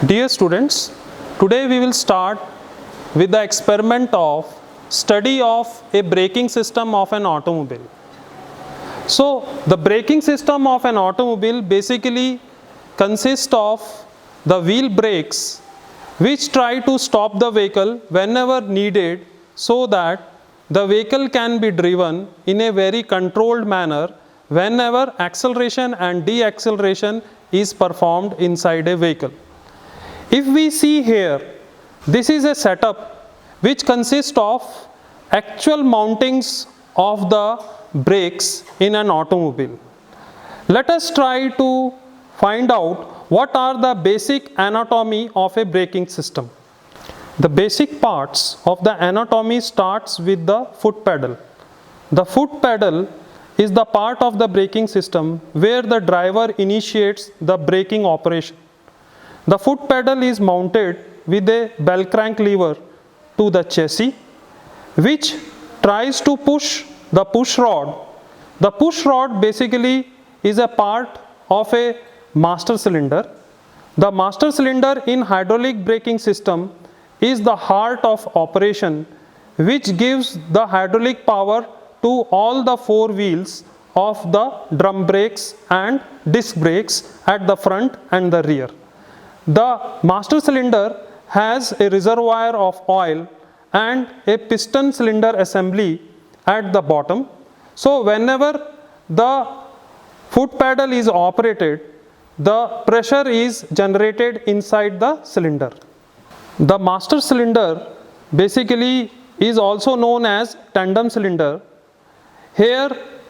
Dear students, today we will start with the experiment of study of a braking system of an automobile. So, the braking system of an automobile basically consists of the wheel brakes which try to stop the vehicle whenever needed so that the vehicle can be driven in a very controlled manner whenever acceleration and deceleration is performed inside a vehicle. If we see here, this is a setup which consists of actual mountings of the brakes in an automobile. Let us try to find out what are the basic anatomy of a braking system. The basic parts of the anatomy starts with the foot pedal. The foot pedal is the part of the braking system where the driver initiates the braking operation. The foot pedal is mounted with a bell crank lever to the chassis, which tries to push the push rod. The push rod basically is a part of a master cylinder. The master cylinder in hydraulic braking system is the heart of operation, which gives the hydraulic power to all the four wheels of the drum brakes and disc brakes at the front and the rear. The master cylinder has a reservoir of oil and a piston cylinder assembly at the bottom. So, whenever the foot pedal is operated, the pressure is generated inside the cylinder. The master cylinder basically is also known as tandem cylinder. Here,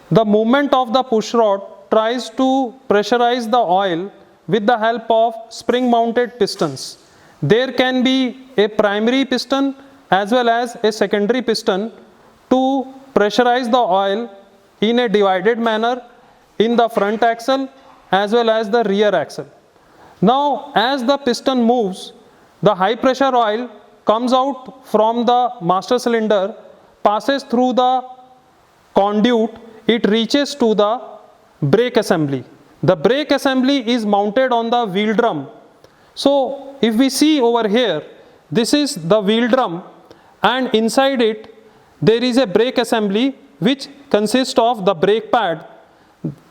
the movement of the push rod tries to pressurize the oil with the help of spring mounted pistons. There can be a primary piston as well as a secondary piston to pressurize the oil in a divided manner in the front axle as well as the rear axle. Now, as the piston moves, the high pressure oil comes out from the master cylinder, passes through the conduit, it reaches to the brake assembly. The brake assembly is mounted on the wheel drum. So, if we see over here, this is the wheel drum and inside it there is a brake assembly which consists of the brake pad.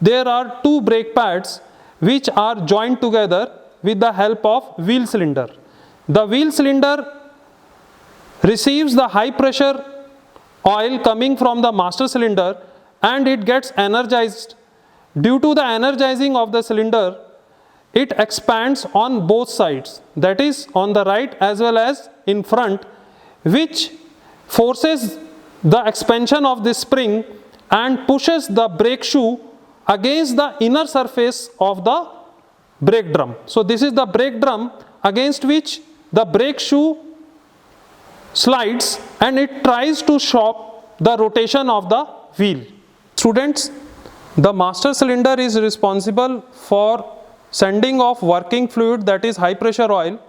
There are two brake pads which are joined together with the help of wheel cylinder. The wheel cylinder receives the high pressure oil coming from the master cylinder and it gets energized. Due to the energizing of the cylinder, it expands on both sides, that is on the right as well as in front, which forces the expansion of this spring and pushes the brake shoe against the inner surface of the brake drum. So, this is the brake drum against which the brake shoe slides and it tries to stop the rotation of the wheel. Students, the master cylinder is responsible for sending off working fluid, that is high pressure oil,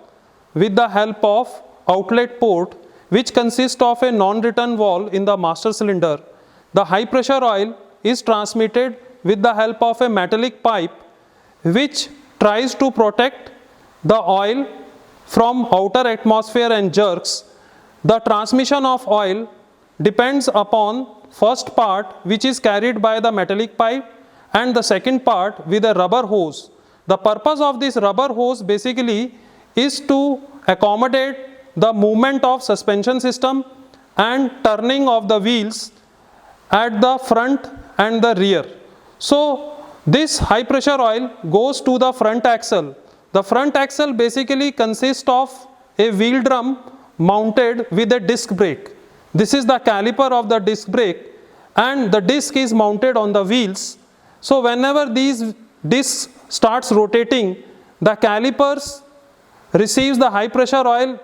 with the help of outlet port which consists of a non-return valve in the master cylinder. The high pressure oil is transmitted with the help of a metallic pipe which tries to protect the oil from outer atmosphere and jerks. The transmission of oil depends upon first part which is carried by the metallic pipe and the second part with a rubber hose. The purpose of this rubber hose basically is to accommodate the movement of suspension system and turning of the wheels at the front and the rear. So, this high pressure oil goes to the front axle. The front axle basically consists of a wheel drum mounted with a disc brake. This is the caliper of the disc brake and the disc is mounted on the wheels. So, whenever these discs starts rotating, the calipers receives the high pressure oil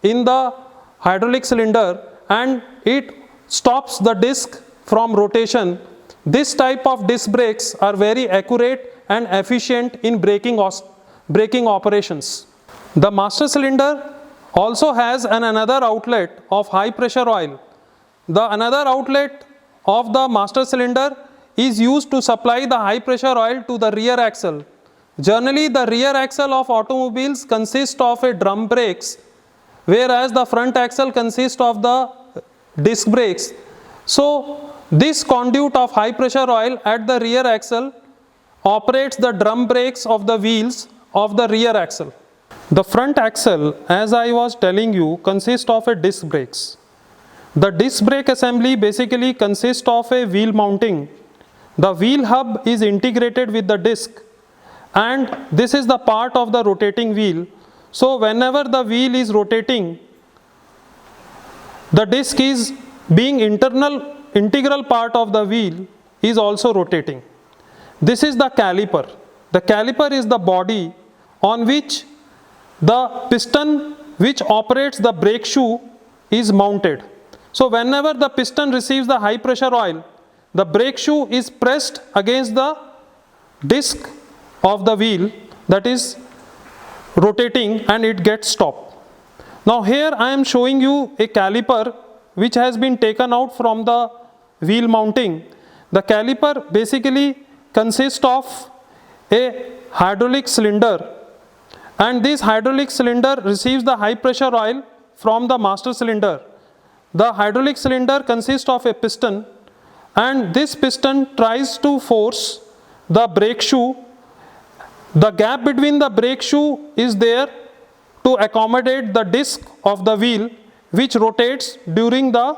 in the hydraulic cylinder and it stops the disc from rotation. This type of disc brakes are very accurate and efficient in braking operations. The master cylinder also has another outlet of high pressure oil. The another outlet of the master cylinder is used to supply the high pressure oil to the rear axle. Generally, the rear axle of automobiles consists of a drum brakes, whereas the front axle consists of the disc brakes. So, this conduit of high pressure oil at the rear axle operates the drum brakes of the wheels of the rear axle. The front axle, as I was telling you, consists of a disc brakes. The disc brake assembly basically consists of a wheel mounting. The wheel hub is integrated with the disc, and this is the part of the rotating wheel. So whenever the wheel is rotating, the disc is being integral part of the wheel is also rotating. This is the caliper. The caliper is the body on which the piston which operates the brake shoe is mounted. So whenever the piston receives the high pressure oil, the brake shoe is pressed against the disc of the wheel that is rotating, and it gets stopped. Now here I am showing you a caliper which has been taken out from the wheel mounting. The caliper basically consists of a hydraulic cylinder, and this hydraulic cylinder receives the high pressure oil from the master cylinder. The hydraulic cylinder consists of a piston, and this piston tries to force the brake shoe. The gap between the brake shoe is there to accommodate the disc of the wheel, which rotates during the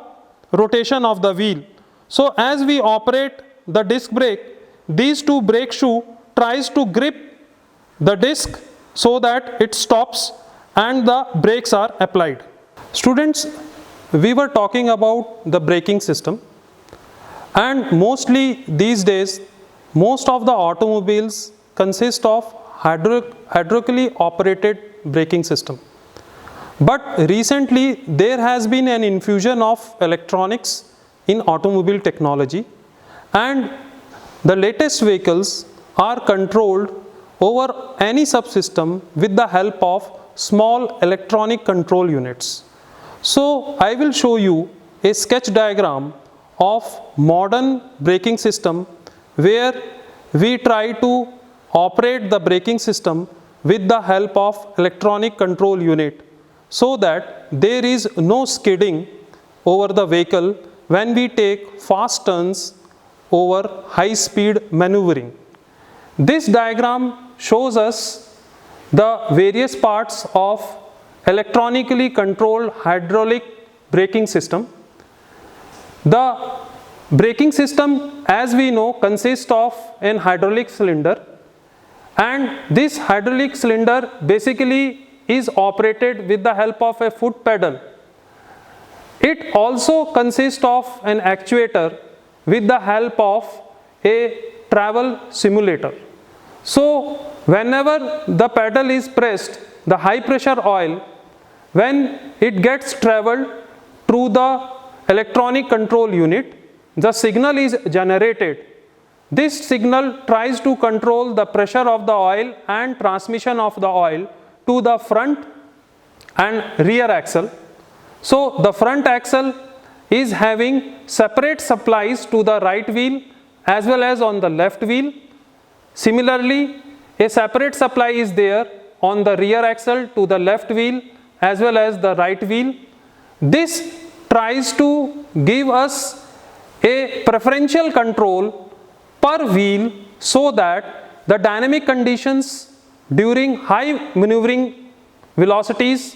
rotation of the wheel. So as we operate the disc brake, these two brake shoe tries to grip the disc so that it stops and the brakes are applied. Students, we were talking about the braking system, and mostly these days most of the automobiles consist of hydraulically operated braking system. But recently there has been an infusion of electronics in automobile technology, and the latest vehicles are controlled over any subsystem with the help of small electronic control units. So I will show you a sketch diagram of modern braking system where we try to operate the braking system with the help of electronic control unit, so that there is no skidding over the vehicle when we take fast turns over high speed maneuvering. This diagram shows us the various parts of electronically controlled hydraulic braking system. The braking system, as we know, consists of an hydraulic cylinder, and this hydraulic cylinder basically is operated with the help of a foot pedal. It also consists of an actuator with the help of a travel simulator. So whenever the pedal is pressed, the high pressure oil, when it gets traveled through the electronic control unit, the signal is generated. This signal tries to control the pressure of the oil and transmission of the oil to the front and rear axle. So the front axle is having separate supplies to the right wheel as well as on the left wheel. Similarly, a separate supply is there on the rear axle to the left wheel as well as the right wheel. This tries to give us a preferential control per wheel so that the dynamic conditions during high maneuvering velocities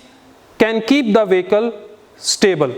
can keep the vehicle stable.